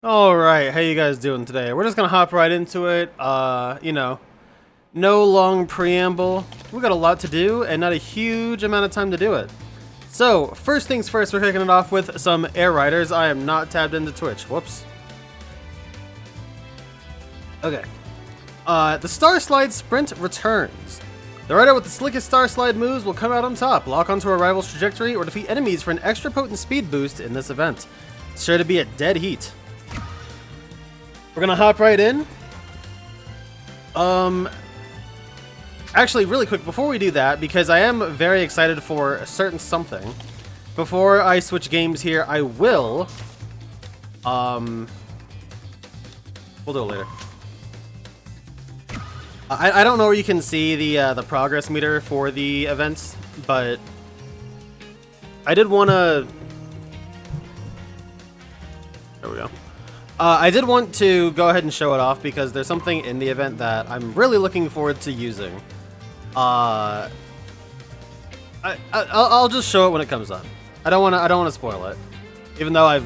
Alright, how you guys doing today? We're just gonna hop right into it. No long preamble. We got a lot to do and not a huge amount of time to do it. So, first things first, we're kicking it off with some Air Riders. I am not tabbed into Twitch. Whoops. Okay. The Star Slide Sprint returns. The rider with the slickest Star Slide moves will come out on top, lock onto a rival's trajectory, or defeat enemies for an extra potent speed boost in this event. It's sure to be a dead heat. We're gonna hop right in. Actually, really quick, before we do that, because I am very excited for a certain something, before I switch games here, I will, we'll do it later. I don't know where you can see the progress meter for the events, but I did want to, there we go. I did want to go ahead and show it off because there's something in the event that I'm really looking forward to using. I'll just show it when it comes up. I don't want to spoil it, even though I've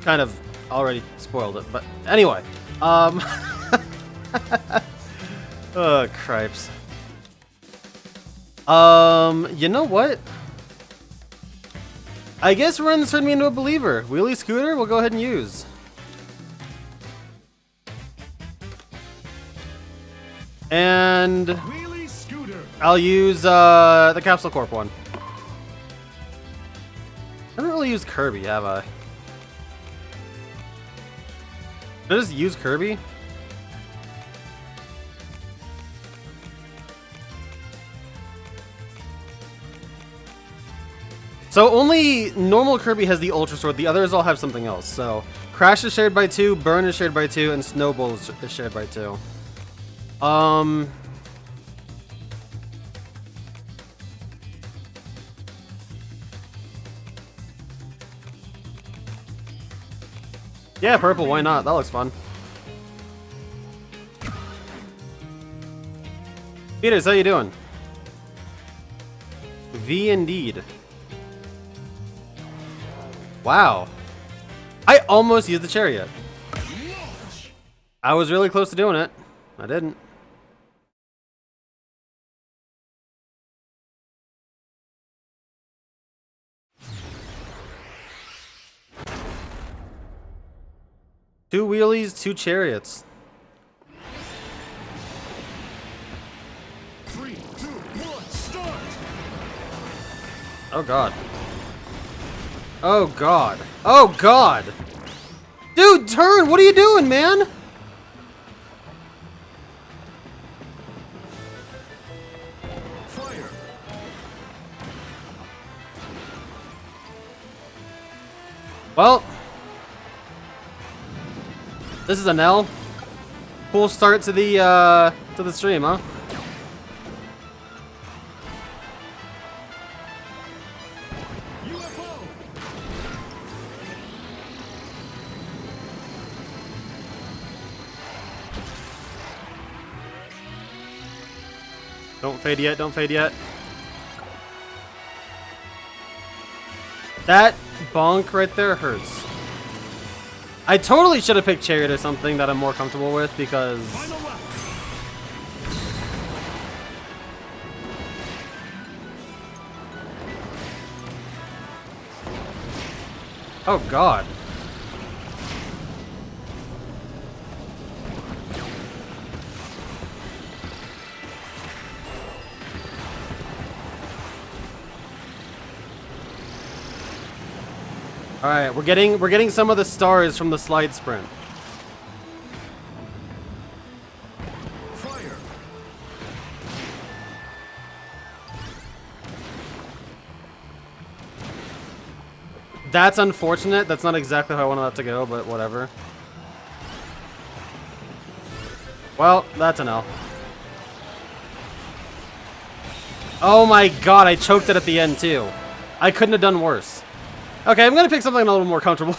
kind of already spoiled it. But anyway, oh cripes. You know what? I guess we're gonna turn me into a believer. Wheelie Scooter, we'll go ahead and use. And I'll use the Capsule Corp one. I haven't really used Kirby, have I? Did I just use Kirby? So only normal Kirby has the Ultra Sword, the others all have something else. So Crash is shared by 2, Burn is shared by 2, and Snowball is shared by 2. Yeah, purple, why not? That looks fun. Peters, how you doing? V indeed. Wow. I almost used the chariot. I was really close to doing it. I didn't. Two wheelies, two chariots. 3, 2, 1, start! Oh god. Oh god. Oh god! Dude, turn! What are you doing, man? Fire! Well, this is an L. Cool start to the stream, huh? UFO! Don't fade yet, don't fade yet. That bonk right there hurts. I totally should have picked Chariot or something that I'm more comfortable with because... Final lap! Oh god. All right, we're getting some of the stars from the slide sprint. Fire! That's unfortunate. That's not exactly how I wanted that to go, but whatever. Well, that's an L. Oh my god, I choked it at the end too. I couldn't have done worse. Okay, I'm gonna pick something a little more comfortable.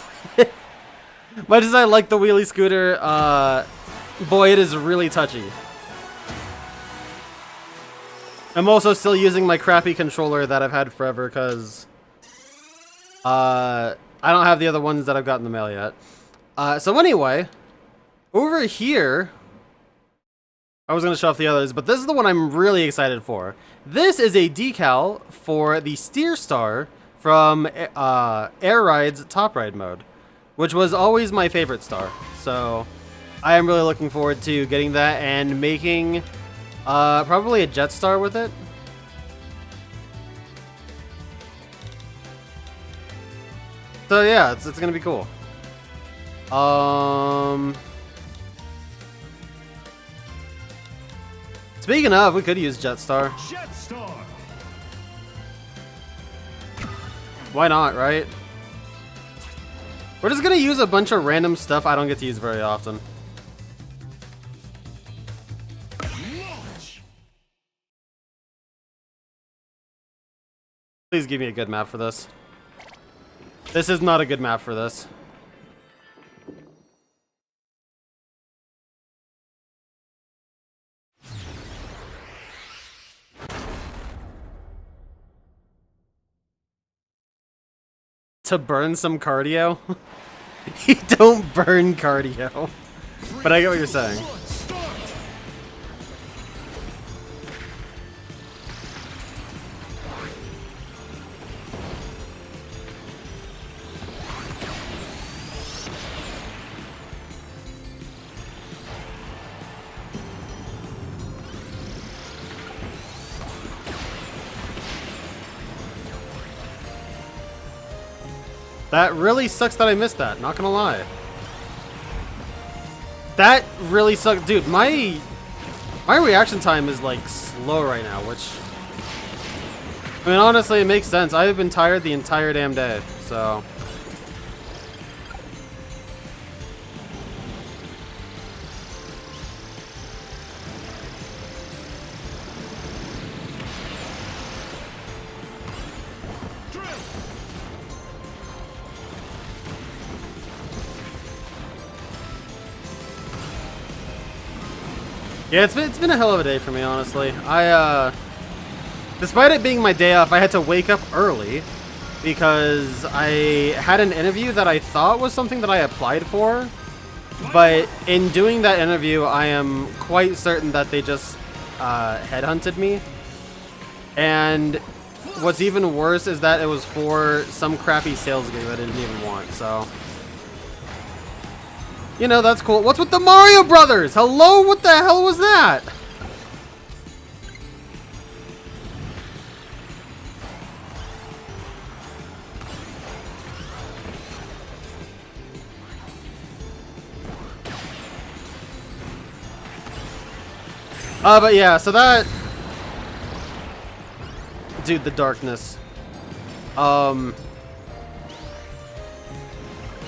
Much as I like the wheelie scooter, boy, it is really touchy. I'm also still using my crappy controller that I've had forever because I don't have the other ones that I've got in the mail yet. So anyway, over here, I was going to show off the others, but this is the one I'm really excited for. This is a decal for the Steer Star from Air Ride's Top Ride mode, which was always my favorite star. So I am really looking forward to getting that and making probably a Jet Star with it. So yeah, it's going to be cool. Speaking of, we could use Jet Star. Jet Star. Why not, right? We're just gonna use a bunch of random stuff I don't get to use very often. Launch. Please give me a good map for this. This is not a good map for this. To burn some cardio? You don't burn cardio. But I get what you're saying. Start. That really sucks that I missed that, not gonna lie. That really sucks. Dude, my reaction time is like slow right now, which, I mean, honestly, it makes sense. I've been tired the entire damn day, so. Yeah, it's been a hell of a day for me, honestly. Despite it being my day off, I had to wake up early because I had an interview that I thought was something that I applied for, but in doing that interview, I am quite certain that they just headhunted me. And what's even worse is that it was for some crappy sales gig that I didn't even want, so. You know, that's cool. What's with the Mario Brothers? Hello? What the hell was that? But yeah, so that... Dude, the darkness.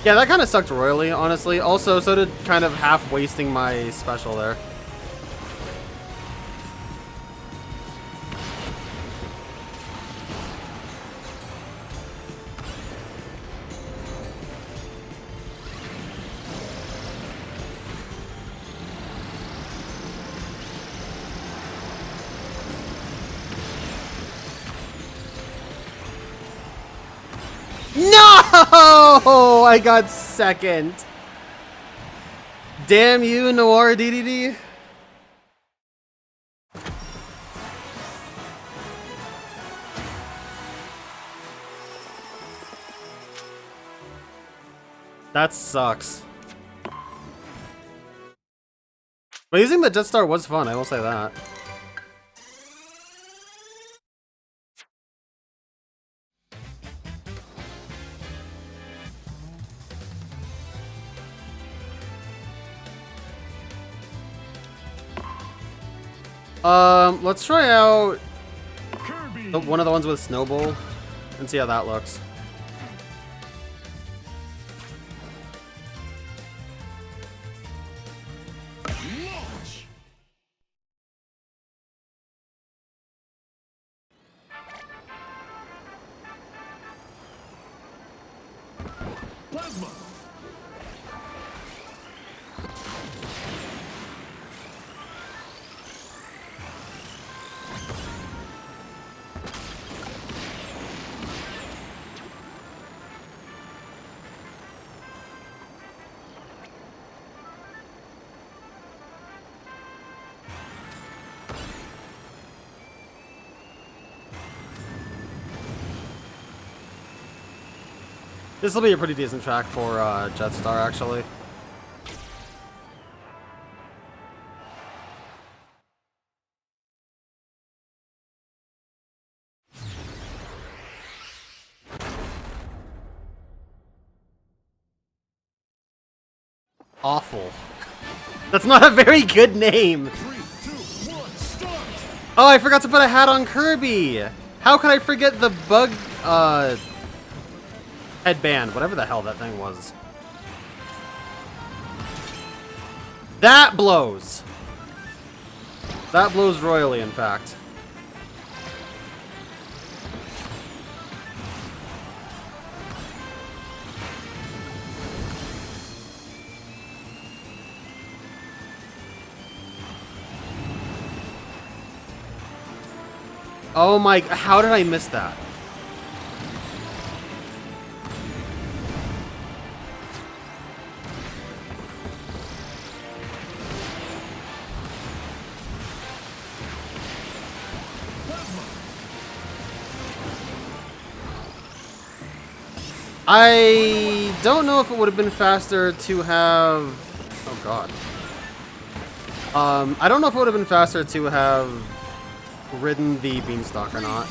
Yeah, that kind of sucked royally, honestly. Also, so did kind of half wasting my special there. No! I got second. Damn you, Noir DDD. That sucks. But using the Jet Star was fun, I will say that. Let's try out Kirby. one of the ones with Snowball and see how that looks. Launch. Plasma. This will be a pretty decent track for Jetstar, actually. Awful. That's not a very good name. 3, 2, 1, start! Oh, I forgot to put a hat on Kirby. How could I forget the bug headband, whatever the hell that thing was. That blows. That blows royally, in fact. Oh my, how did I miss that? I don't know if it would have been faster to have... Oh god. I don't know if it would have been faster to have ridden the beanstalk or not.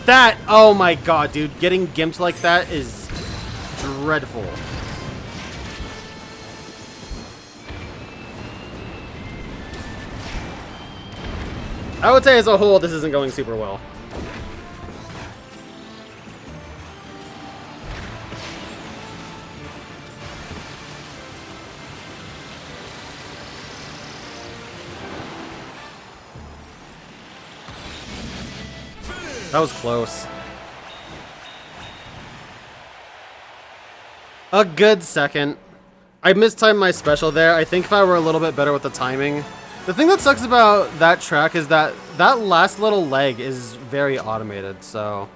That, oh my god, dude, getting gimped like that is dreadful. I would say as a whole, this isn't going super well. That was close. A good second. I mistimed my special there. I think if I were a little bit better with the timing. The thing that sucks about that track is that that last little leg is very automated, so...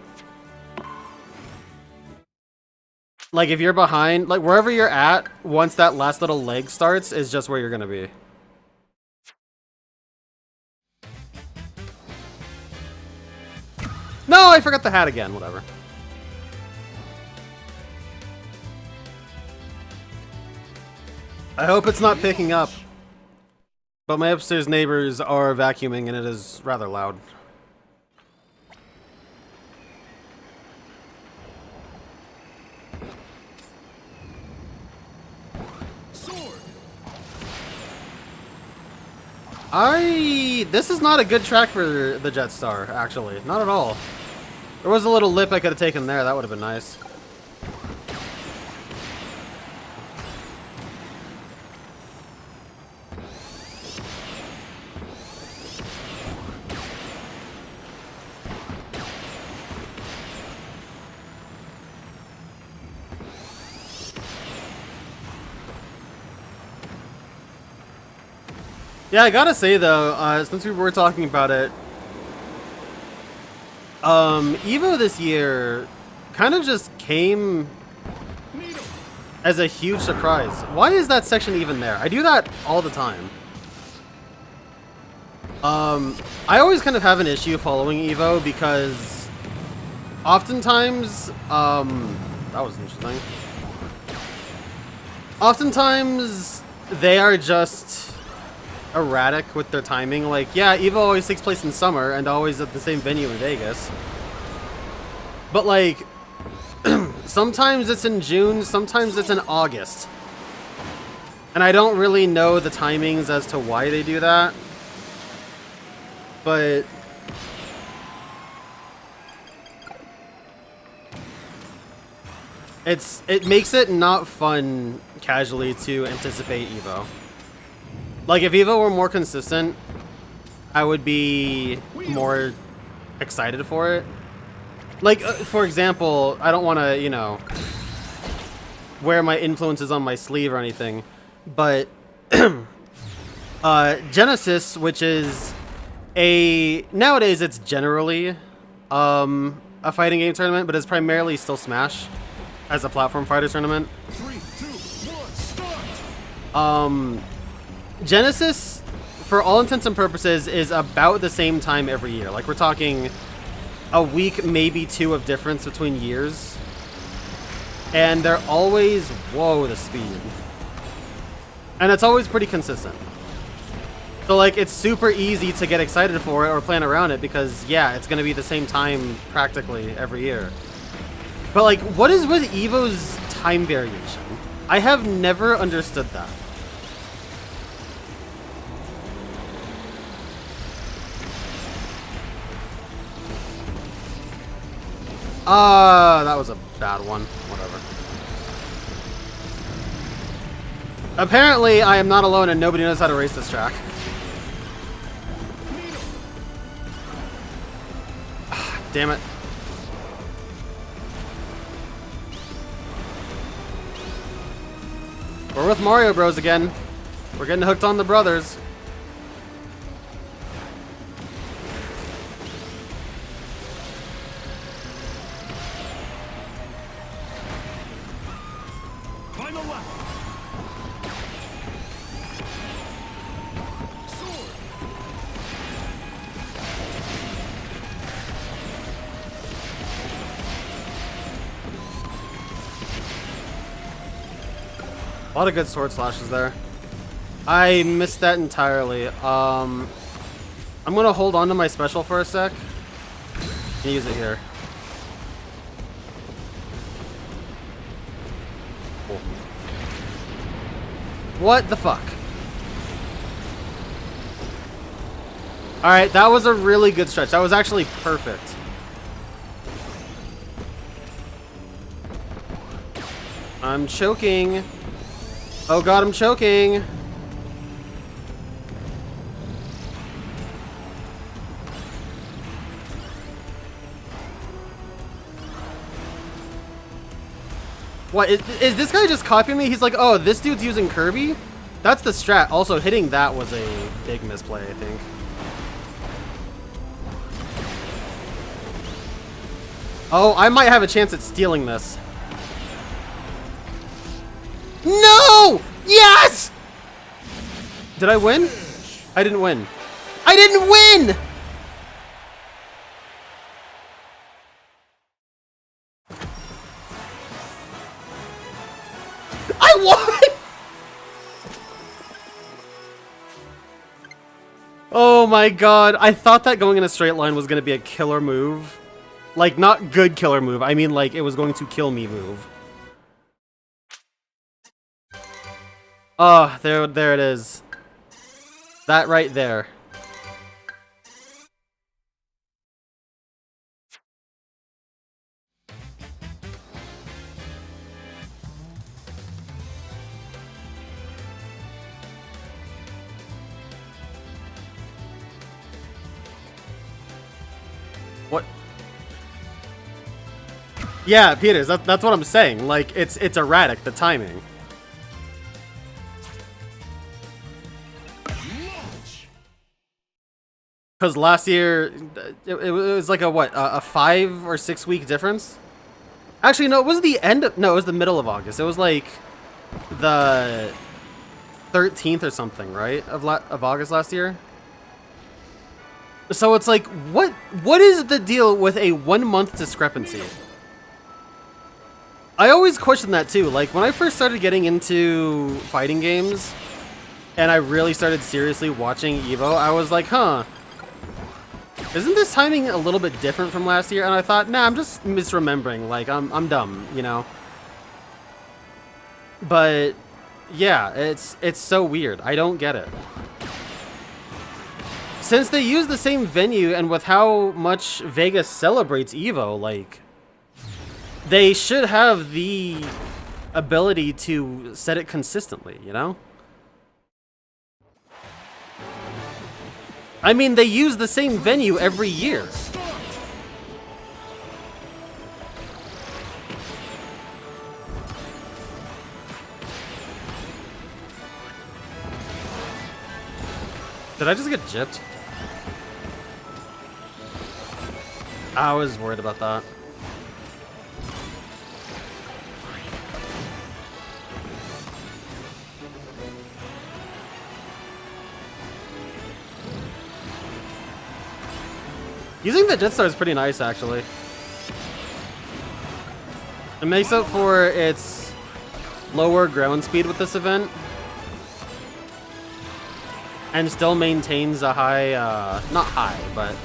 Like, if you're behind, like, wherever you're at, once that last little leg starts, is just where you're gonna be. No, I forgot the hat again, whatever. I hope it's not picking up. But my upstairs neighbors are vacuuming and it is rather loud. Sword! This is not a good track for the Jetstar, actually. Not at all. There was a little lip I could have taken there, that would have been nice. Yeah, I gotta say though, since we were talking about it, Evo this year kind of just came as a huge surprise. Why is that section even there? I do that all the time. I always kind of have an issue following Evo because oftentimes, that was interesting. Oftentimes, they are just erratic with their timing. Like, yeah, Evo always takes place in summer and always at the same venue in Vegas. But like, sometimes it's in June, sometimes it's in August. And I don't really know the timings as to why they do that. But it makes it not fun casually to anticipate Evo. Like, if Evo were more consistent, I would be more excited for it. Like, for example, I don't want to, you know, wear my influences on my sleeve or anything, but Genesis, which is nowadays it's generally a fighting game tournament, but it's primarily still Smash as a platform fighter tournament. 3, 2, 1, start! Genesis, for all intents and purposes, is about the same time every year. Like, we're talking a week, maybe two of difference between years. And they're always, whoa, the speed. And it's always pretty consistent. So, like, it's super easy to get excited for it or plan around it because, yeah, it's going to be the same time practically every year. But, like, what is with EVO's time variation? I have never understood that. That was a bad one. Whatever. Apparently, I am not alone and nobody knows how to race this track. Damn it. We're with Mario Bros again. We're getting hooked on the brothers. Final lap. Sword. A lot of good sword slashes there. I missed that entirely. I'm gonna hold on to my special for a sec and use it here. Cool. What the fuck? Alright, that was a really good stretch. That was actually perfect. I'm choking. Oh god, I'm choking. What, is this guy just copying me? He's like, oh, this dude's using Kirby? That's the strat. Also, hitting that was a big misplay, I think. Oh, I might have a chance at stealing this. No! Yes! Did I win? I didn't win. I didn't win! I won! Oh my god. I thought that going in a straight line was going to be a killer move. Like, not good killer move. I mean, like, it was going to kill me move. Oh, there it is. That right there. What? Yeah, Peters, that's what I'm saying. Like, it's erratic, the timing. Because last year, it was like a, what, a 5 or 6 week difference? Actually, no, it was the end of, no, it was the middle of August. It was like the 13th or something, right? Of August last year? So it's like, what is the deal with a 1 month discrepancy? I always question that too. Like, when I first started getting into fighting games, and I really started seriously watching EVO, I was like, huh. Isn't this timing a little bit different from last year? And I thought, nah, I'm just misremembering. Like, I'm dumb, you know? But, yeah, it's so weird. I don't get it. Since they use the same venue, and with how much Vegas celebrates EVO, like, they should have the ability to set it consistently, you know? I mean, they use the same venue every year. Did I just get gypped? I was worried about that. Using the Jetstar is pretty nice, actually. It makes up for its lower ground speed with this event. And still maintains a high, not high, but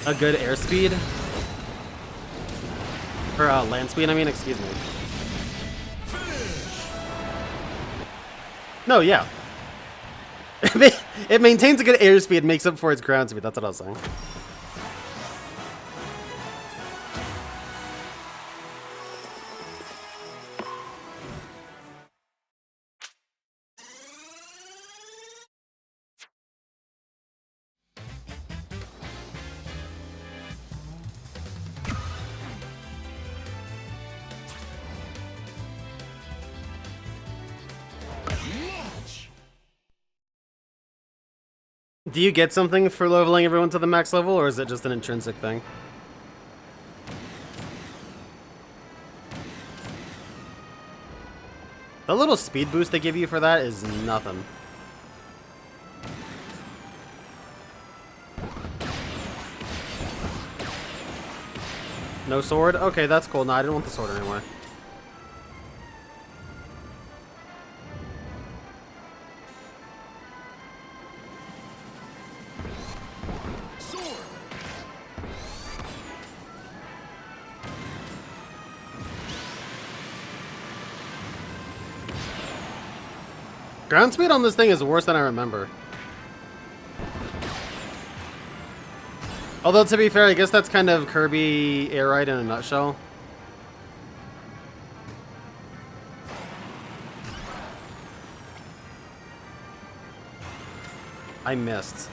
a good airspeed. Or land speed, I mean, excuse me. No, yeah. It maintains a good airspeed, makes up for its ground speed, that's what I was saying. Launch. Do you get something for leveling everyone to the max level, or is it just an intrinsic thing? The little speed boost they give you for that is nothing. No sword? Okay, that's cool. No, I didn't want the sword anymore. Sword. Ground speed on this thing is worse than I remember. Although, to be fair, I guess that's kind of Kirby Air Ride in a nutshell. I missed.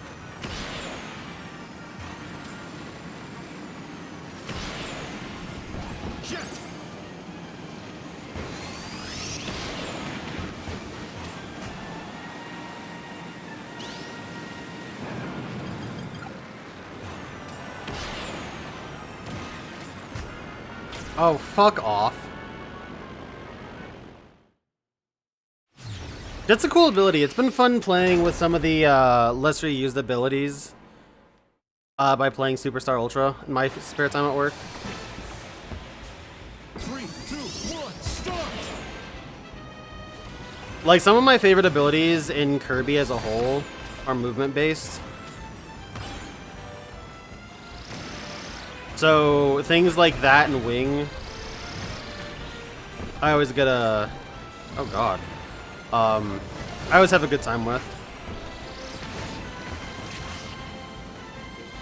Jet. Oh, fuck off. That's a cool ability. It's been fun playing with some of the lesser used abilities by playing Superstar Ultra in my spare time at work. 3, 2, 1, start. Like, some of my favorite abilities in Kirby as a whole are movement based. So things like that and Wing, I always get a, oh god, I always have a good time with.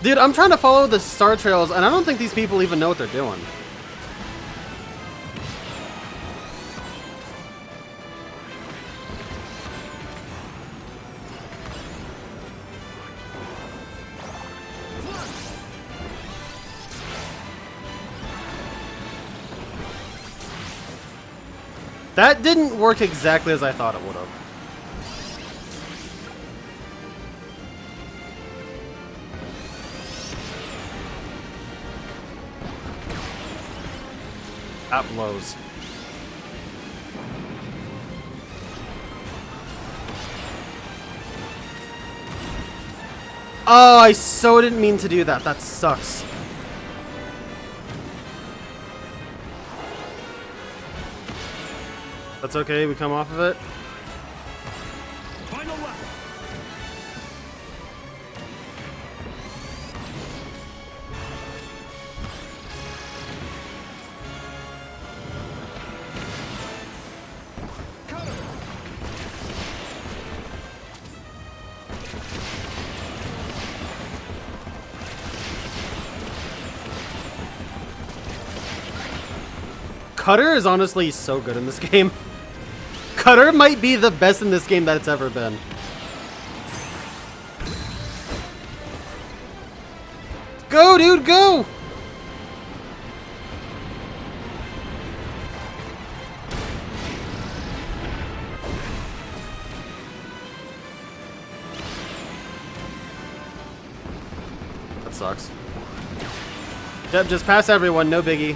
Dude, I'm trying to follow the star trails, and I don't think these people even know what they're doing. That didn't work exactly as I thought it would have. That blows. Oh, I so didn't mean to do that. That sucks. That's okay, we come off of it. Final lap. Cutter. Cutter is honestly so good in this game. Cutter might be the best in this game that it's ever been. Go, dude, go! That sucks. Yep, just pass everyone, no biggie.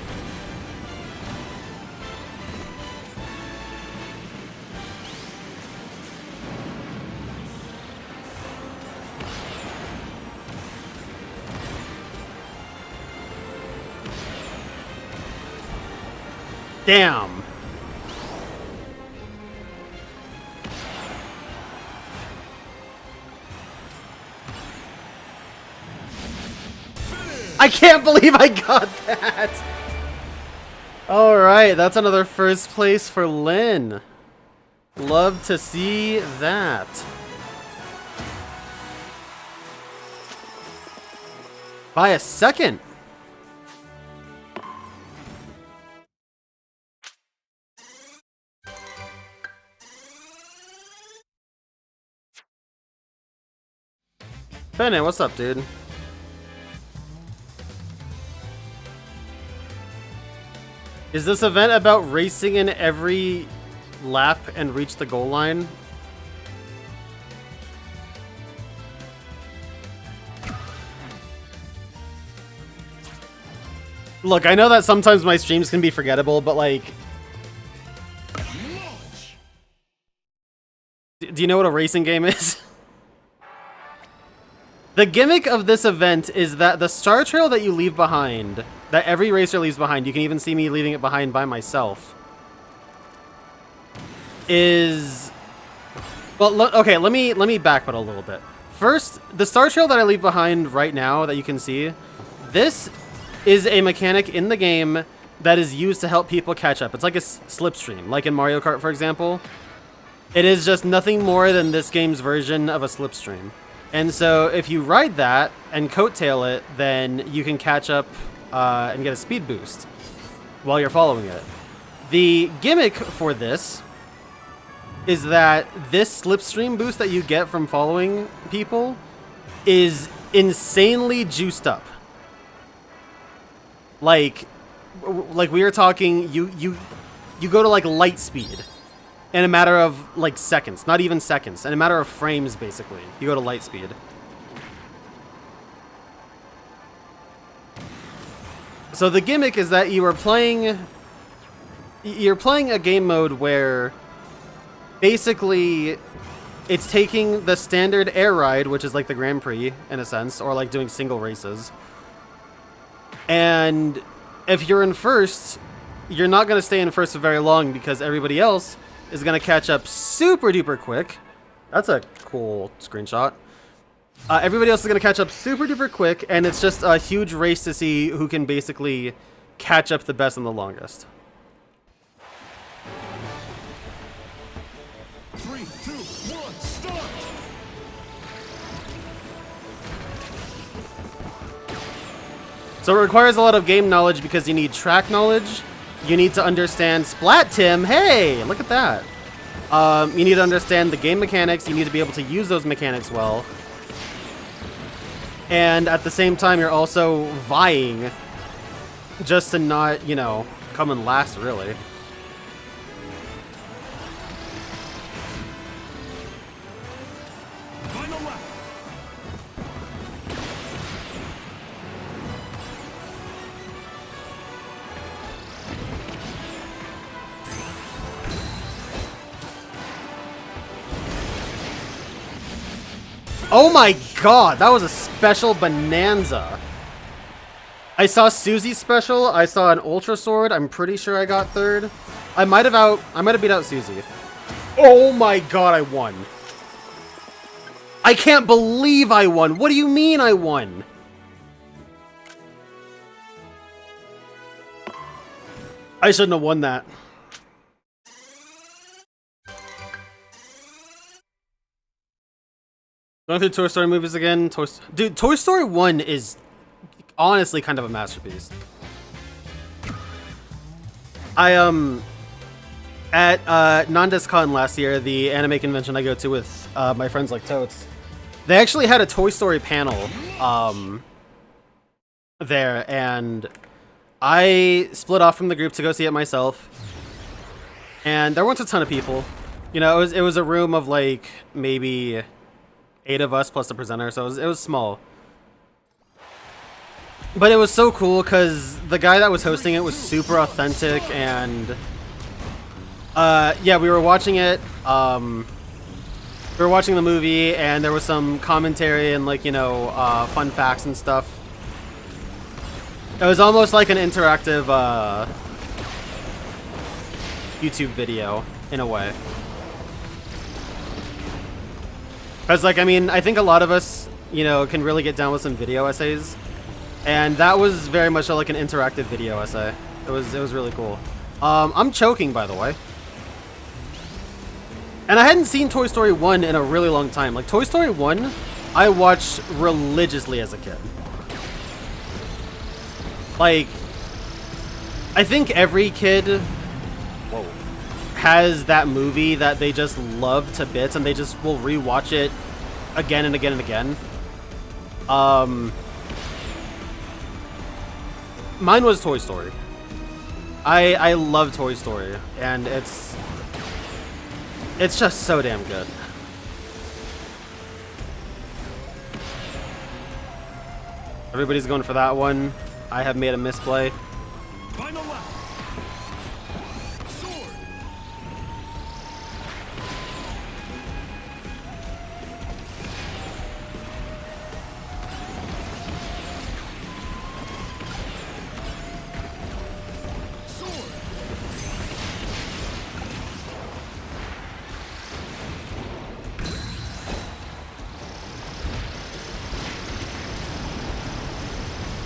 Damn. I can't believe I got that. All right, that's another first place for Lynn. Love to see that. By a second. Bennett, what's up, dude? Is this event about racing in every lap and reach the goal line? Look, I know that sometimes my streams can be forgettable, but like... Do you know what a racing game is? The gimmick of this event is that the star trail that you leave behind, that every racer leaves behind, you can even see me leaving it behind by myself, is... Well, okay, let me backpedal a little bit. First, the star trail that I leave behind right now that you can see, this is a mechanic in the game that is used to help people catch up. It's like a slipstream, like in Mario Kart, for example. It is just nothing more than this game's version of a slipstream. And so if you ride that and coattail it, then you can catch up and get a speed boost while you're following it. The gimmick for this is that this slipstream boost that you get from following people is insanely juiced up. Like we are talking, you go to like light speed in a matter of like seconds, not even seconds, in a matter of frames basically. You go to light speed. So the gimmick is that you're playing a game mode where basically it's taking the standard air ride, which is like the Grand Prix in a sense, or like doing single races. And if you're in first, you're not going to stay in first for very long because everybody else is going to catch up super duper quick. That's a cool screenshot. Everybody else is going to catch up super duper quick, and it's just a huge race to see who can basically catch up the best and the longest. 3, 2, 1, start! So it requires a lot of game knowledge because you need track knowledge. You need to understand Splat Tim. Hey, look at that. You need to understand the game mechanics. You need to be able to use those mechanics well. And at the same time, you're also vying just to not, you know, come in last, really. Final lap! Oh my god, that was a special bonanza. I saw Susie's special. I saw an Ultra Sword. I'm pretty sure I got third. I might have beat out Susie. Oh my god, I won. I can't believe I won. What do you mean I won? I shouldn't have won that. Going through Toy Story movies again. Dude, Toy Story 1 is honestly kind of a masterpiece. I at NondesCon last year, the anime convention I go to with my friends like Totes, they actually had a Toy Story panel there, and I split off from the group to go see it myself. And there weren't a ton of people. You know, it was a room of like maybe 8 of us plus the presenter, so it was small. But it was so cool because the guy that was hosting it was super authentic, and yeah, we were watching it. We were watching the movie, and there was some commentary and like, you know, fun facts and stuff. It was almost like an interactive YouTube video in a way. Because, like, I mean, I think a lot of us, you know, can really get down with some video essays. And that was very much like an interactive video essay. It was really cool. I'm choking, by the way. And I hadn't seen Toy Story 1 in a really long time. Like, Toy Story 1, I watched religiously as a kid. Like, I think every kid has that movie that they just love to bits, and they just will rewatch it again and again and again. Mine was Toy Story. I love Toy Story, and it's just so damn good. Everybody's going for that one. I have made a misplay. Final lap. Sword. Sword.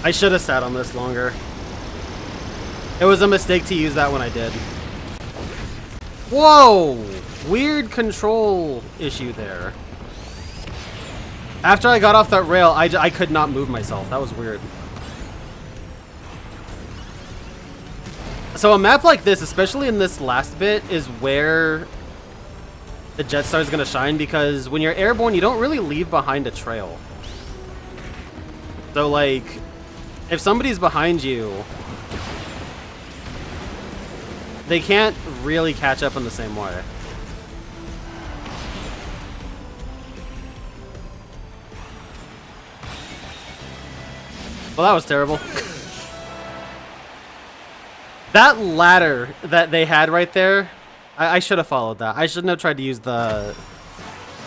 I should have sat on this longer. It was a mistake to use that when I did. Whoa! Weird control issue there. After I got off that rail, I could not move myself. That was weird. So a map like this, especially in this last bit, is where the Jetstar is going to shine, because when you're airborne, you don't really leave behind a trail. So, like, if somebody's behind you, they can't really catch up in the same way. Well, that was terrible. That ladder that they had right there, I should have followed that. I shouldn't have tried to use the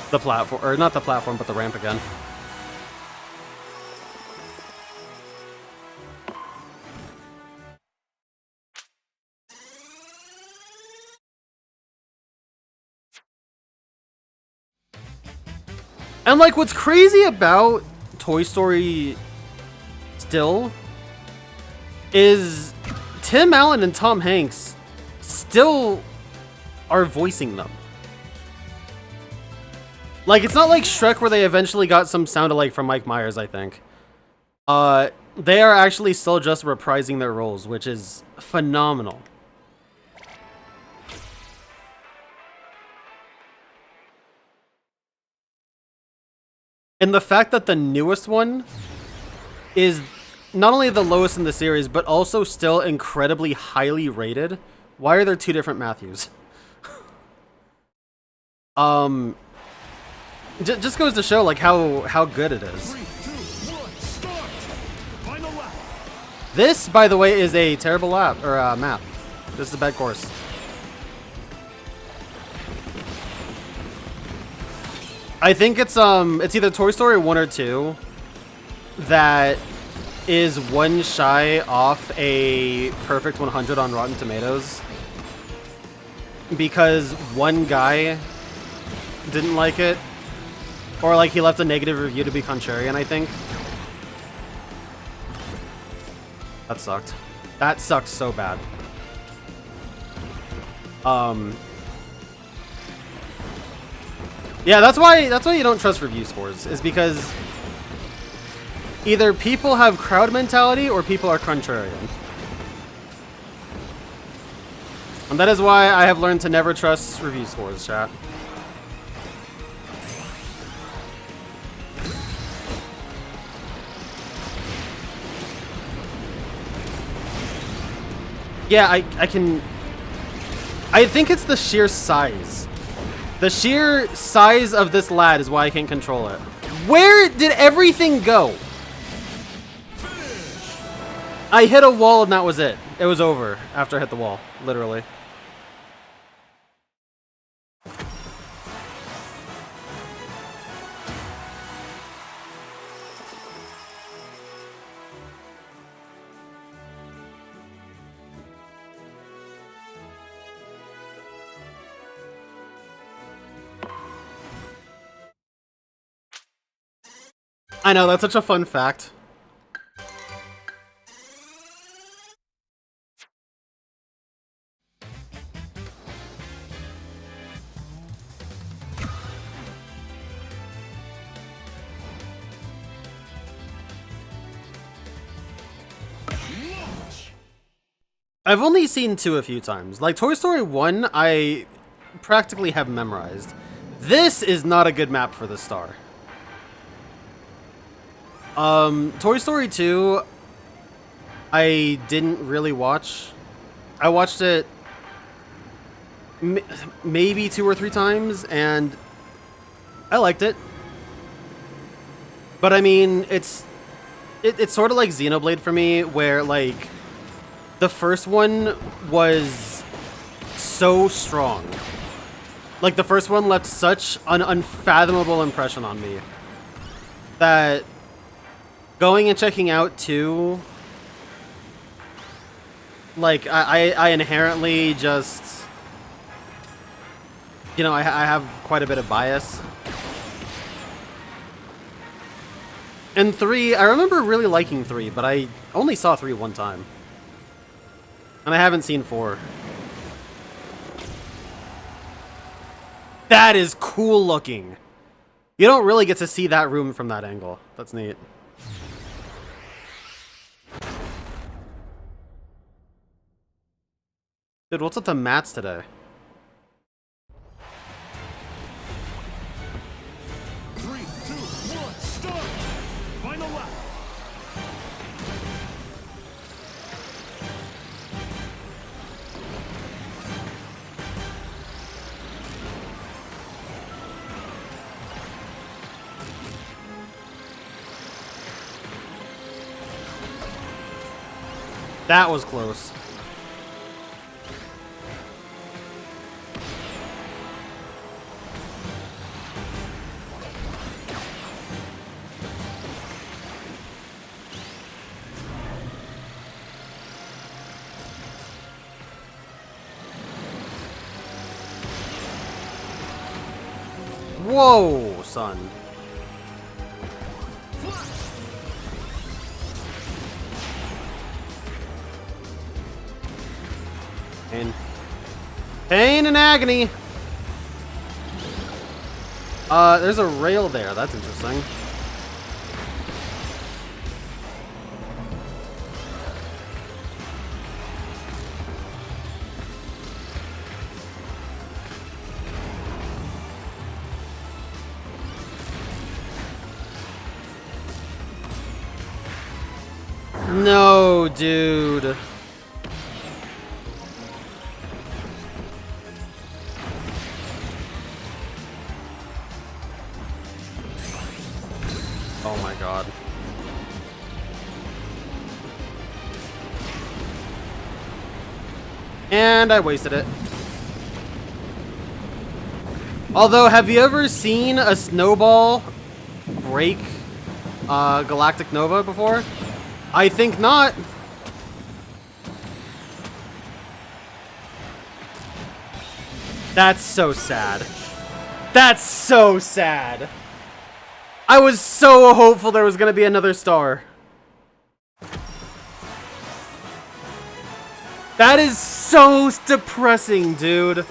platform, or not the platform, but the ramp again. And, like, what's crazy about Toy Story still is Tim Allen and Tom Hanks still are voicing them. Like, it's not like Shrek where they eventually got some sound-alike from Mike Myers, I think. They are actually still just reprising their roles, which is phenomenal. And the fact that the newest one is not only the lowest in the series, but also still incredibly highly rated. Why are there two different Matthews? Just goes to show, like, how good it is. 3, 2, 1, start. Final lap. This, by the way, is a terrible lap or map. This is a bad course. I think it's either Toy Story 1 or 2 that is one shy off a perfect 100 on Rotten Tomatoes, because one guy didn't like it, or like he left a negative review to be contrarian, I think. That sucked. That sucked so bad. Yeah, that's why you don't trust review scores, is because either people have crowd mentality or people are contrarian. And that is why I have learned to never trust review scores, chat. Yeah, I think it's the sheer size. The sheer size of this lad is why I can't control it. Where did everything go? I hit a wall and that was it. It was over after I hit the wall, literally. I know, that's such a fun fact. I've only seen 2 a few times. Like, Toy Story 1, I practically have memorized. This is not a good map for the star. Toy Story 2, I didn't really watch. I watched it maybe 2 or 3 times, and I liked it. But I mean, it's sort of like Xenoblade for me, where like the first one was so strong. Like the first one left such an unfathomable impression on me that going and checking out 2, like I inherently just, you know, I have quite a bit of bias. And 3, I remember really liking 3, but I only saw 3 one time. And I haven't seen 4. That is cool looking. You don't really get to see that room from that angle. That's neat. Dude, what's up the mats today? Three, two, one, start! Final lap! That was close. Whoa, son. Pain. Pain and agony. There's a rail there. That's interesting. No, dude. Oh my god. And I wasted it. Although, have you ever seen a snowball break Galactic Nova before? I think not. That's so sad. That's so sad. I was so hopeful there was gonna be another star. That is so depressing, dude.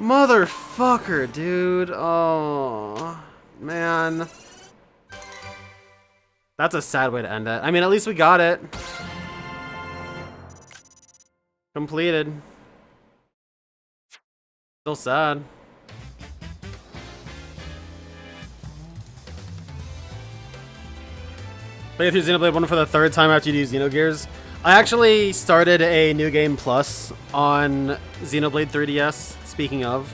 Motherfucker, dude. Oh, man. That's a sad way to end it. I mean, at least we got it. Completed. Still sad. Play through Xenoblade 1 for the 3rd time after you do Xenogears. I actually started a New Game Plus on Xenoblade 3DS, speaking of.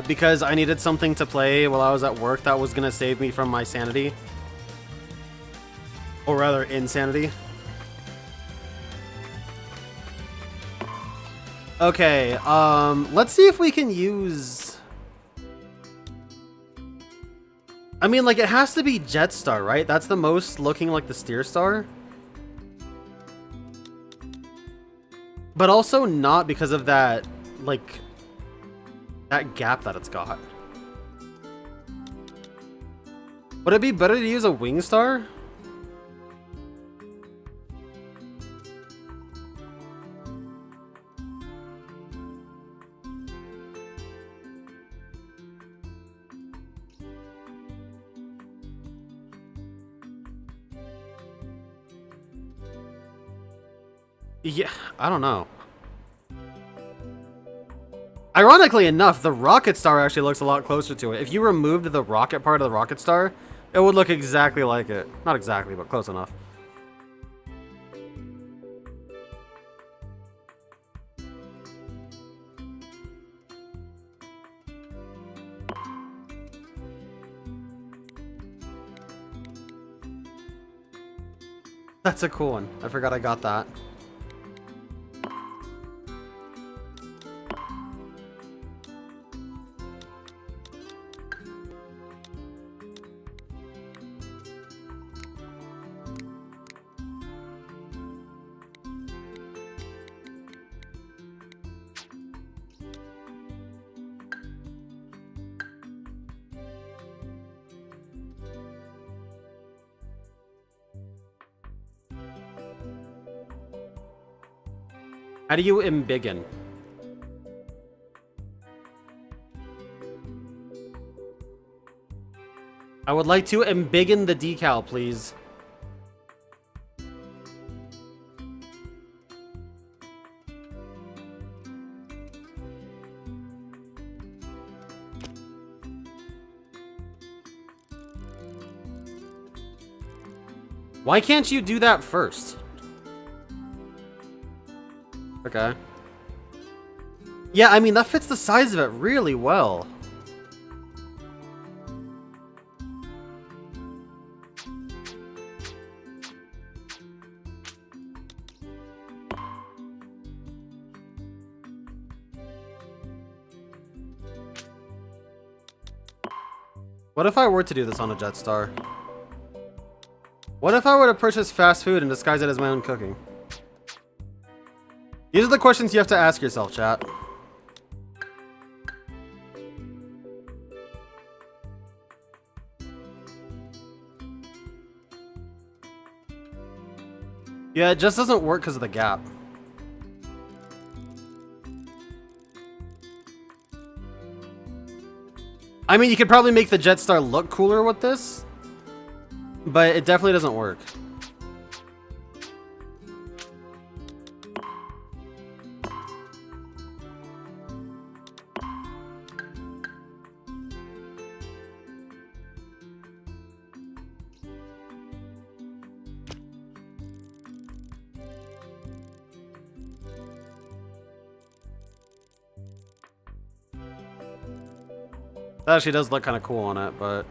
Because I needed something to play while I was at work that was gonna save me from my sanity. Or rather, insanity. Okay, let's see if we can use... I mean, like, it has to be Jetstar, right? That's the most looking like the Steer Star. But also not because of that, like... that gap that it's got. Would it be better to use a wing star? Yeah, I don't know. Ironically enough, the rocket star actually looks a lot closer to it. If you removed the rocket part of the rocket star, it would look exactly like it. Not exactly, but close enough. That's a cool one. I forgot I got that. How do you embiggen? I would like to embiggen the decal, please. Why can't you do that first? Okay. Yeah, I mean, that fits the size of it really well. What if I were to do this on a Jetstar? What if I were to purchase fast food and disguise it as my own cooking? These are the questions you have to ask yourself, chat. Yeah, it just doesn't work because of the gap. I mean, you could probably make the Jetstar look cooler with this, but it definitely doesn't work. That actually does look kind of cool on it, but...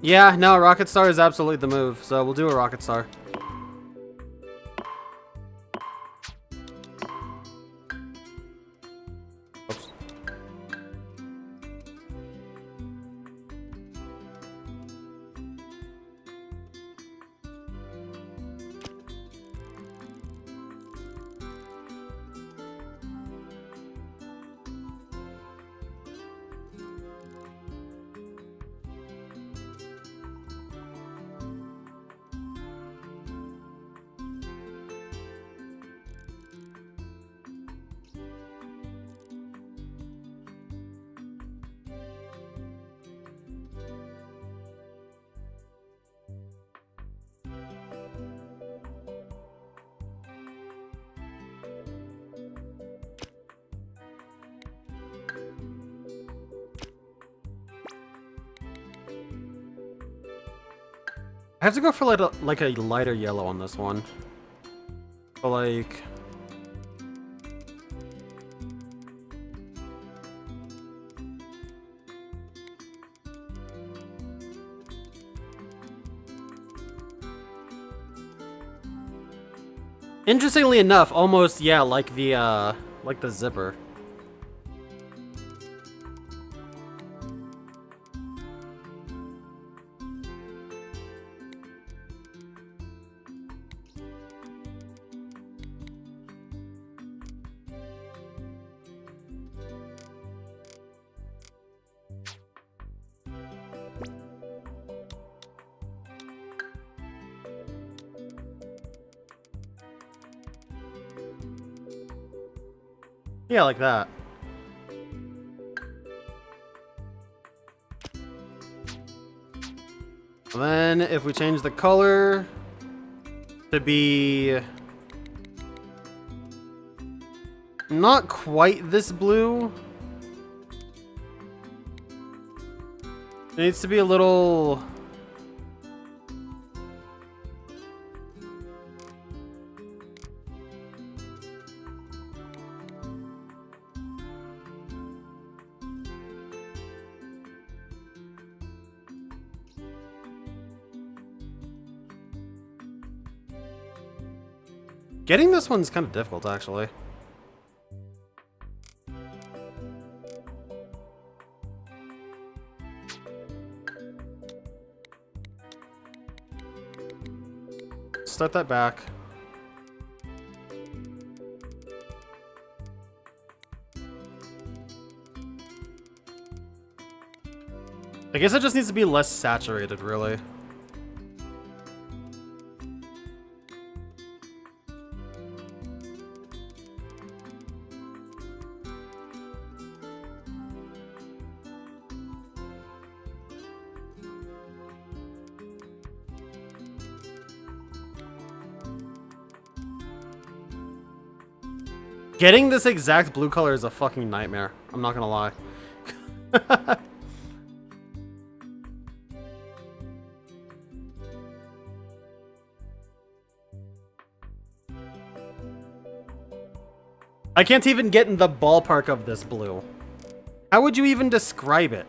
yeah, no, Rocket Star is absolutely the move, so we'll do a Rocket Star. Oops. I have to go for like a lighter yellow on this one. But like... interestingly enough, almost, yeah, like the zipper. Yeah, like that. And then if we change the color to be not quite this blue, it needs to be a little... Getting this one's kind of difficult, actually. Start that back. I guess it just needs to be less saturated, really. Getting this exact blue color is a fucking nightmare. I'm not gonna lie. I can't even get in the ballpark of this blue. How would you even describe it?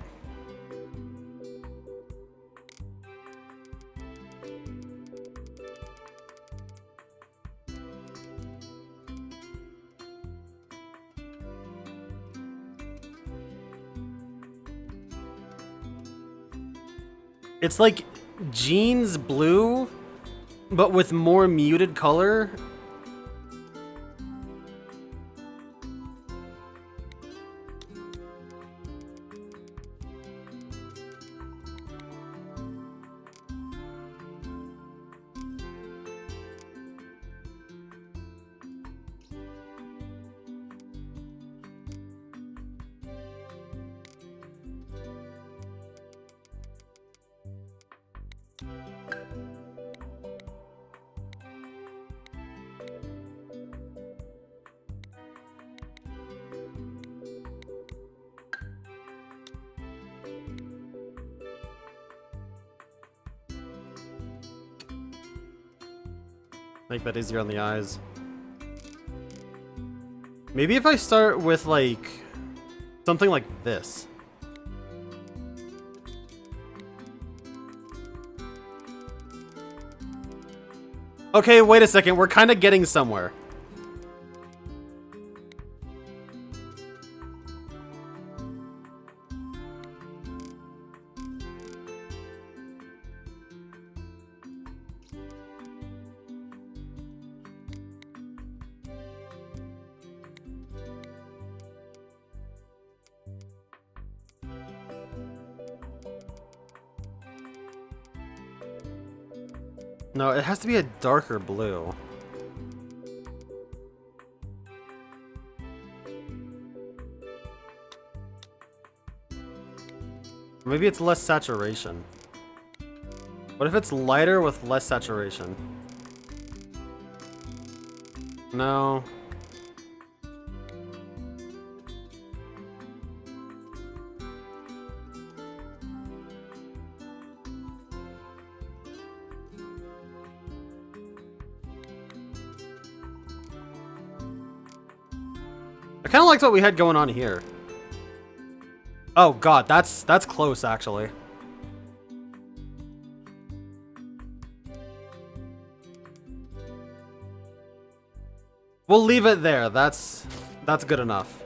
It's like jeans blue, but with more muted color. Make that easier on the eyes. Maybe if I start with like something like this. Okay, wait a second. We're kind of getting somewhere. No, it has to be a darker blue. Maybe it's less saturation. What if it's lighter with less saturation? No. I kind of liked what we had going on here. Oh god, that's close actually. We'll leave it there. That's good enough.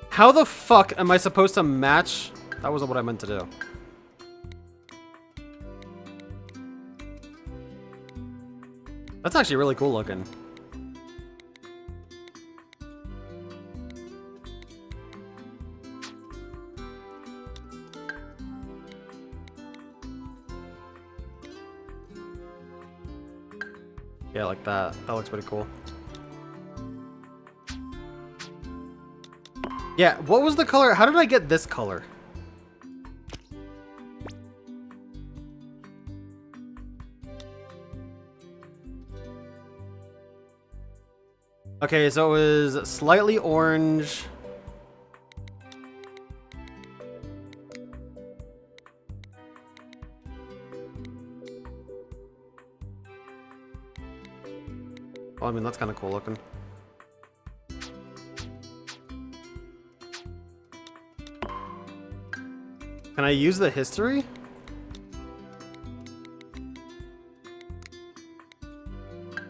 How the fuck am I supposed to match? That wasn't what I meant to do. That's actually really cool looking. Yeah, like that. That looks pretty cool. Yeah, what was the color? How did I get this color? Okay, so it was slightly orange. Well, I mean, that's kind of cool looking. Can I use the history?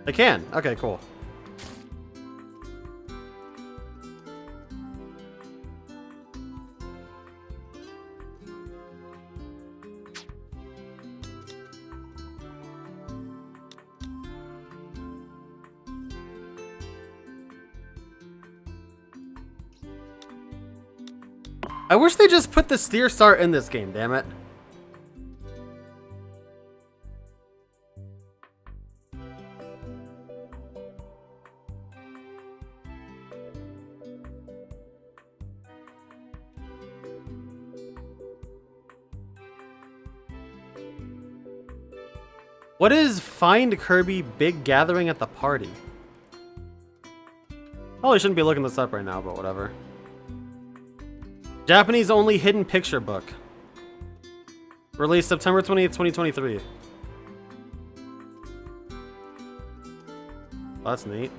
I can. Okay, cool. I wish they just put the steer star in this game, damn it. What is Find Kirby Big Gathering at the Party? Probably shouldn't be looking this up right now, but whatever. Japanese only hidden picture book. Released September 20th, 2023. Well, that's neat.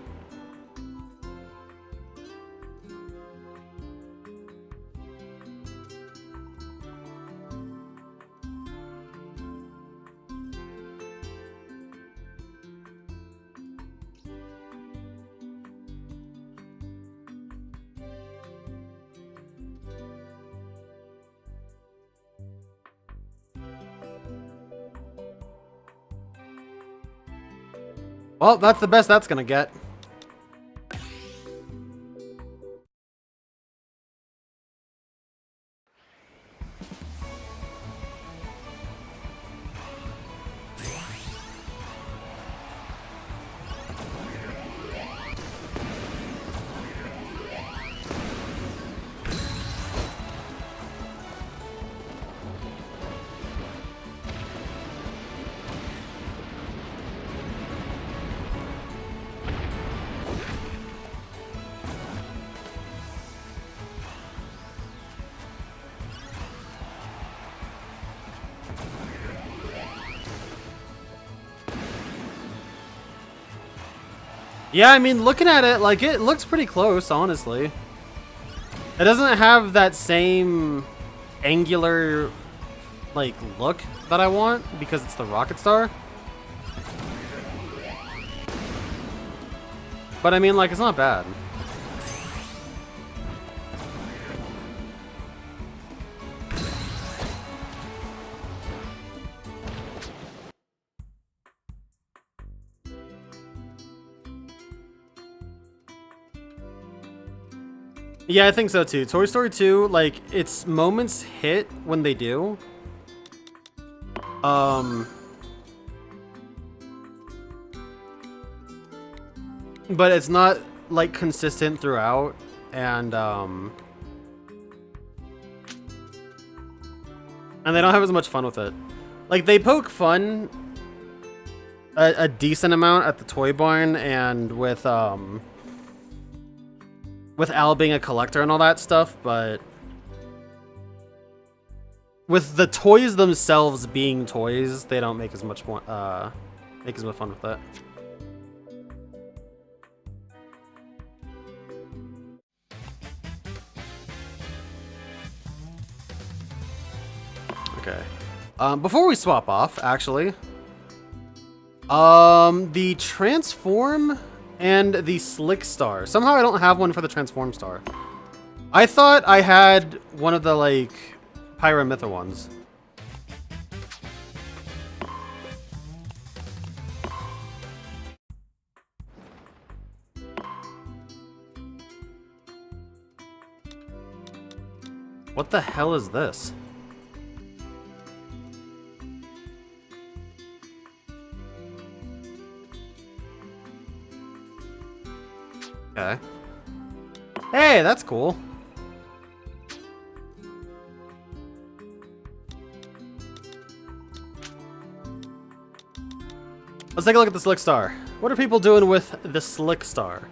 Well, that's the best that's gonna get. Yeah, I mean, looking at it, like, it looks pretty close, honestly. It doesn't have that same angular, like, look that I want, because it's the Rocket Star. But, I mean, like, it's not bad. Yeah, I think so too. Toy Story 2, like, its moments hit when they do. But it's not, like, consistent throughout, and they don't have as much fun with it. Like, they poke fun a decent amount at the Toy Barn, and with Al being a collector and all that stuff, but with the toys themselves being toys, they don't make as much fun with it. Okay. Before we swap off, actually, the Transform and the Slick Star. Somehow I don't have one for the Transform Star. I thought I had one of the, like, Pyramithra ones. What the hell is this? Okay. Hey, that's cool. Let's take a look at the Slick Star. What are people doing with the Slick Star?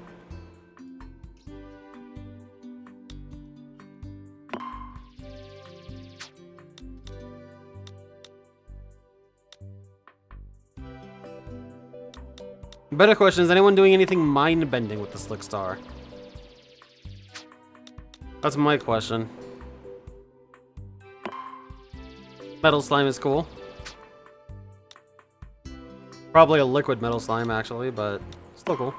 Better question, is anyone doing anything mind-bending with the Slick Star? That's my question. Metal slime is cool. Probably a liquid metal slime, actually, but still cool.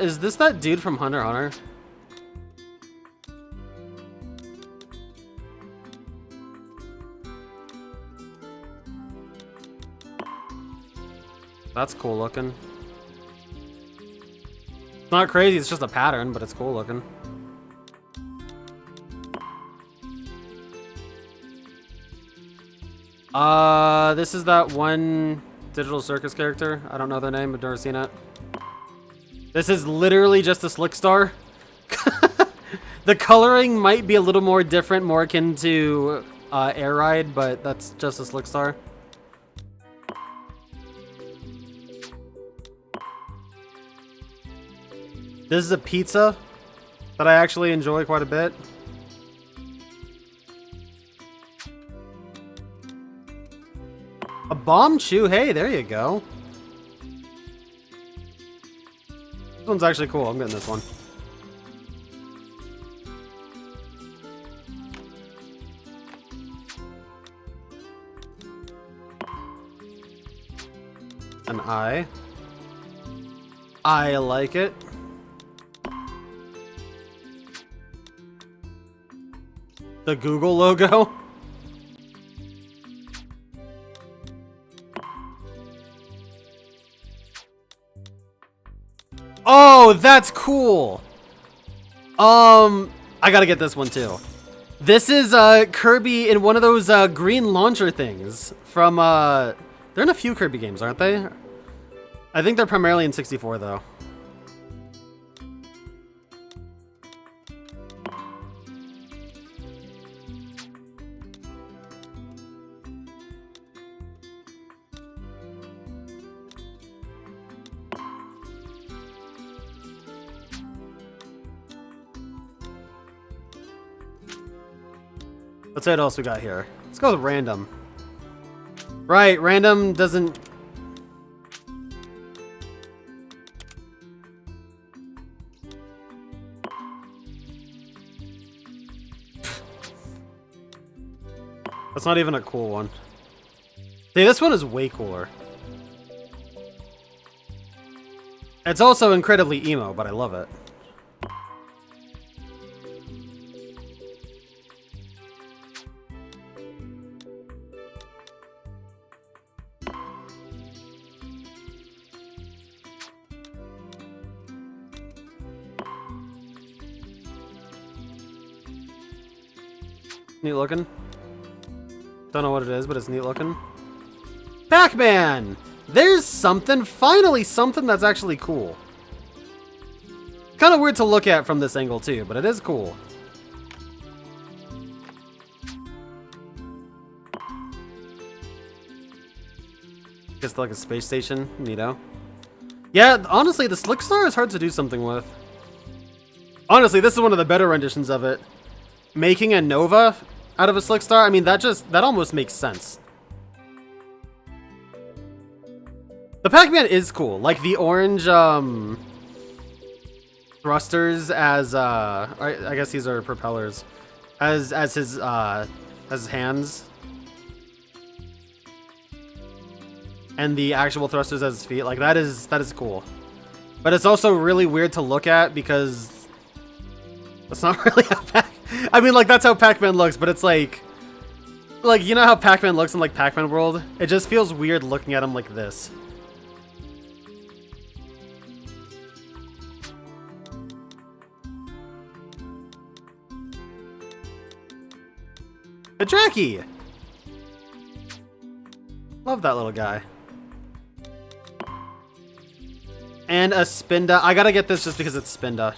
Is this that dude from Hunter x Hunter? That's cool looking. It's not crazy, it's just a pattern, but it's cool looking. This is that one Digital Circus character. I don't know their name, but never seen it. This is literally just a Slick Star. The coloring might be a little more different, more akin to Air Ride, but that's just a Slick Star. This is a pizza that I actually enjoy quite a bit. A bomb chew, hey, there you go. This one's actually cool, I'm getting this one. An eye. I like it. The Google logo. Oh, that's cool. I gotta get this one too. This is Kirby in one of those green launcher things from they're in a few Kirby games, aren't they? I think they're primarily in 64 though. Let's see what else we got here. Let's go with random. Right, random doesn't... That's not even a cool one. See, this one is way cooler. It's also incredibly emo, but I love it. Neat looking. Don't know what it is, but it's neat looking. Pac-Man! There's something, finally something that's actually cool. Kind of weird to look at from this angle too, but it is cool. Just like a space station, neato. Yeah, honestly, the Slick Star is hard to do something with. Honestly, this is one of the better renditions of it. Making a Nova out of a Slick Star, I mean, that almost makes sense. The Pac-Man is cool. Like the orange thrusters as I guess these are propellers as his hands. And the actual thrusters as his feet. Like that is cool. But it's also really weird to look at because that's not really how I mean, like, that's how Pac-Man looks, but it's like, you know how Pac-Man looks in, like, Pac-Man World? It just feels weird looking at him like this. A Jackie! Love that little guy. And a Spinda. I gotta get this just because it's Spinda.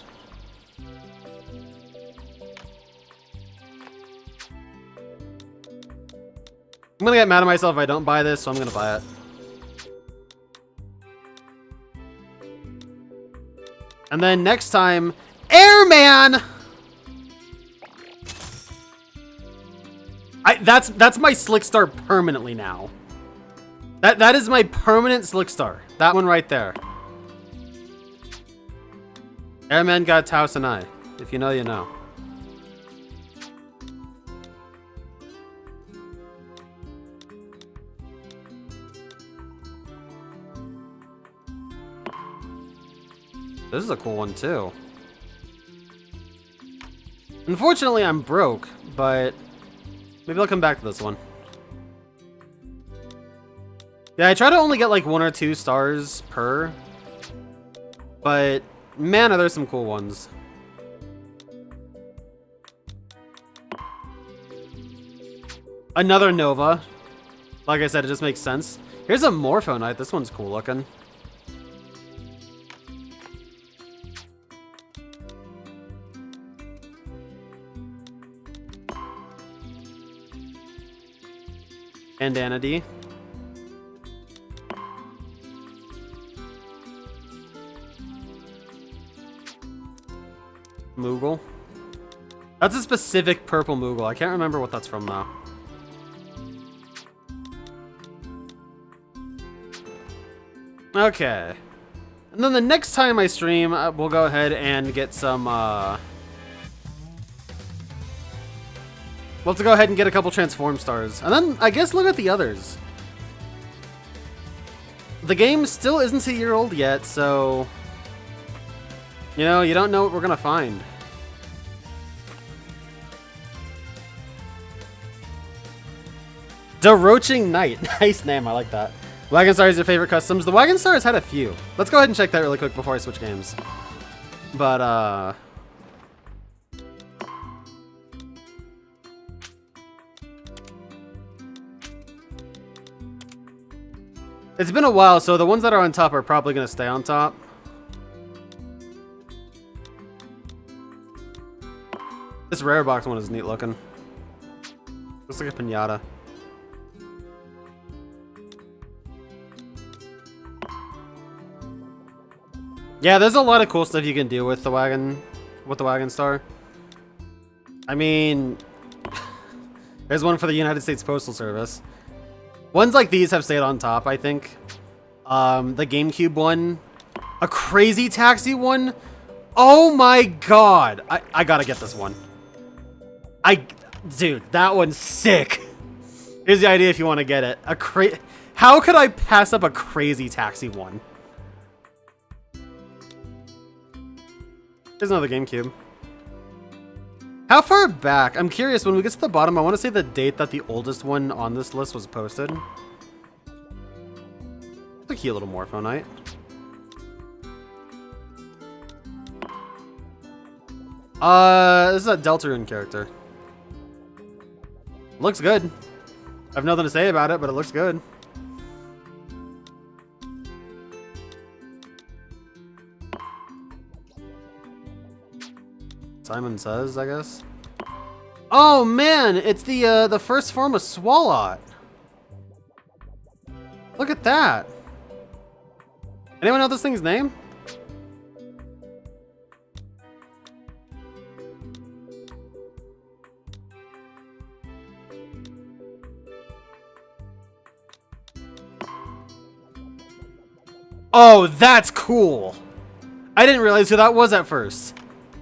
I'm gonna get mad at myself if I don't buy this, so I'm gonna buy it. And then next time, Airman! That's my Slick Star permanently now. That is my permanent Slick Star. That one right there. Airman got Taos and I. If you know, you know. This is a cool one too. Unfortunately, I'm broke, but maybe I'll come back to this one. Yeah, I try to only get like 1 or 2 stars per, but man, are there some cool ones. Another Nova. Like I said, it just makes sense. Here's a Morphonite. This one's cool looking. And Anady. Moogle. That's a specific purple Moogle. I can't remember what that's from though. Okay. And then the next time I stream, we'll go ahead and get some, we'll have to go ahead and get a couple Transform Stars. And then, I guess, look at the others. The game still isn't a year old yet, so... You know, you don't know what we're gonna find. Deroaching Knight. Nice name, I like that. Wagon Star is your favorite customs. The Wagon Star has had a few. Let's go ahead and check that really quick before I switch games. But, it's been a while, so the ones that are on top are probably going to stay on top. This rare box one is neat looking. Looks like a pinata. Yeah, there's a lot of cool stuff you can do with the wagon star. I mean, there's one for the United States Postal Service. Ones like these have stayed on top, I think. The GameCube one, a Crazy Taxi one. Oh my god, I gotta get this one. Dude, that one's sick. Here's the idea if you want to get it. How could I pass up a Crazy Taxi one? There's another GameCube. How far back? I'm curious, when we get to the bottom, I want to say the date that the oldest one on this list was posted. It's a cute little Morphonite. This is a Deltarune character. Looks good. I have nothing to say about it, but it looks good. Simon Says, I guess. Oh man, it's the first form of Swalot. Look at that. Anyone know this thing's name? Oh, that's cool. I didn't realize who that was at first.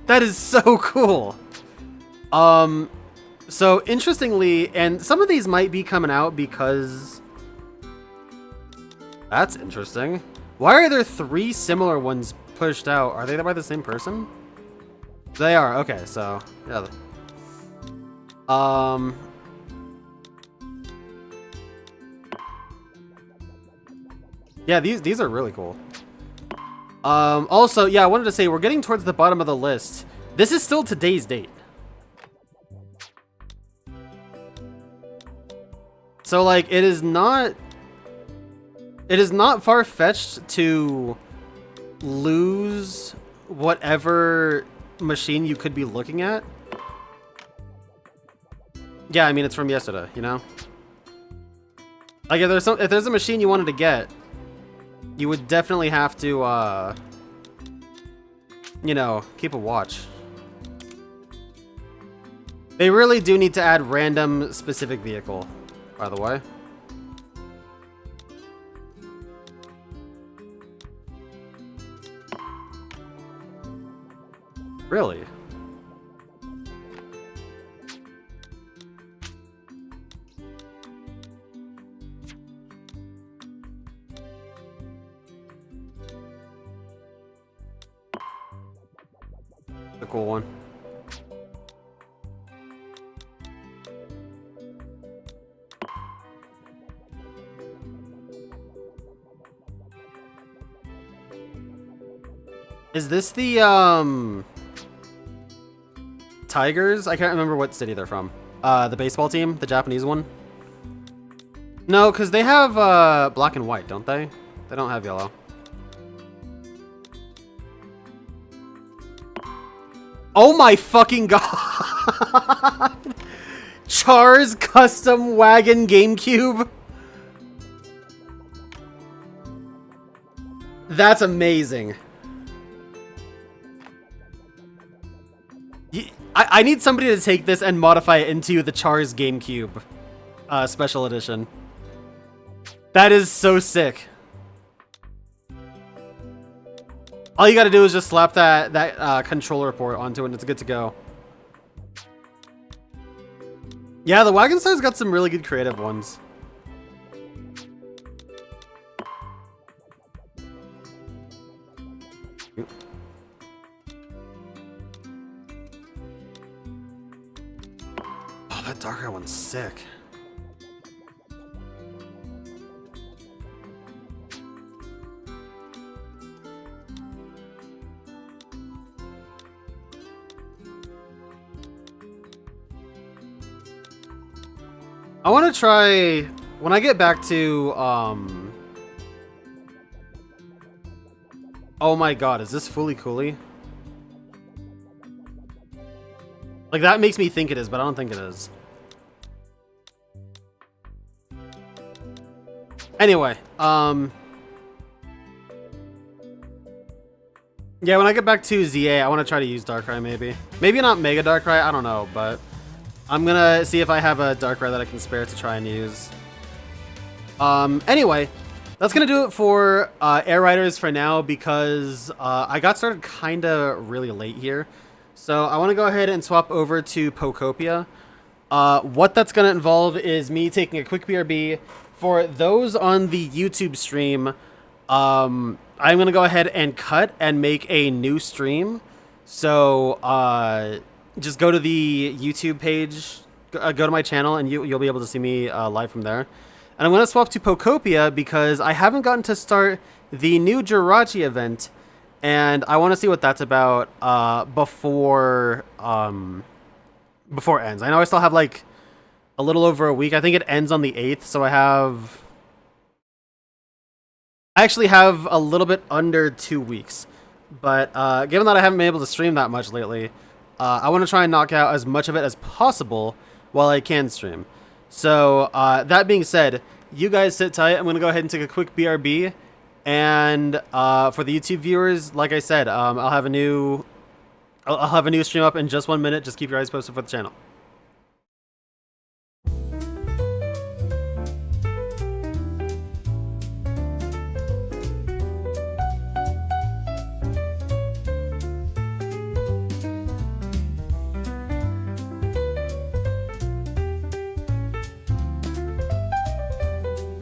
That is so cool. So interestingly, and some of these might be coming out because... That's interesting. Why are there 3 similar ones pushed out? Are they by the same person? They are, okay, so, yeah. Yeah, these are really cool. Also, yeah, I wanted to say, we're getting towards the bottom of the list. This is still today's date. So, like, it is not far-fetched to lose whatever machine you could be looking at. Yeah, I mean, it's from yesterday, you know? Like, if there's a machine you wanted to get, you would definitely have to, you know, keep a watch. They really do need to add random specific vehicle, by the way. Really? A cool one. Is this the Tigers? I can't remember what city they're from. The baseball team, the Japanese one. No, because they have black and white, don't they? They don't have yellow. Oh my fucking god! Char's custom wagon GameCube. That's amazing. I need somebody to take this and modify it into the Char's GameCube special edition. That is so sick. All you gotta do is just slap that controller port onto it and it's good to go. Yeah, the Wagon Star's got some really good creative ones. Oh, that darker one's sick. I want to try, when I get back to, oh my god, is this Fully Cooley? Like, that makes me think it is, but I don't think it is. Anyway, yeah, when I get back to ZA, I want to try to use Darkrai, maybe. Maybe not Mega Darkrai, I don't know, but I'm gonna see if I have a Darkrai that I can spare to try and use. Anyway, that's gonna do it for Air Riders for now because I got started kinda really late here. So I want to go ahead and swap over to Pokopia. What that's gonna involve is me taking a quick BRB. For those on the YouTube stream, I'm gonna go ahead and cut and make a new stream. So just go to the YouTube page, go to my channel, and you'll be able to see me live from there. And I'm going to swap to Pokopia because I haven't gotten to start the new Jirachi event, and I want to see what that's about before it ends. I know I still have like a little over a week. I think it ends on the 8th, so I actually have a little bit under 2 weeks. But given that I haven't been able to stream that much lately, I want to try and knock out as much of it as possible while I can stream. So that being said, you guys sit tight. I'm going to go ahead and take a quick BRB. And for the YouTube viewers, like I said, I'll have a new stream up in just 1 minute. Just keep your eyes posted for the channel.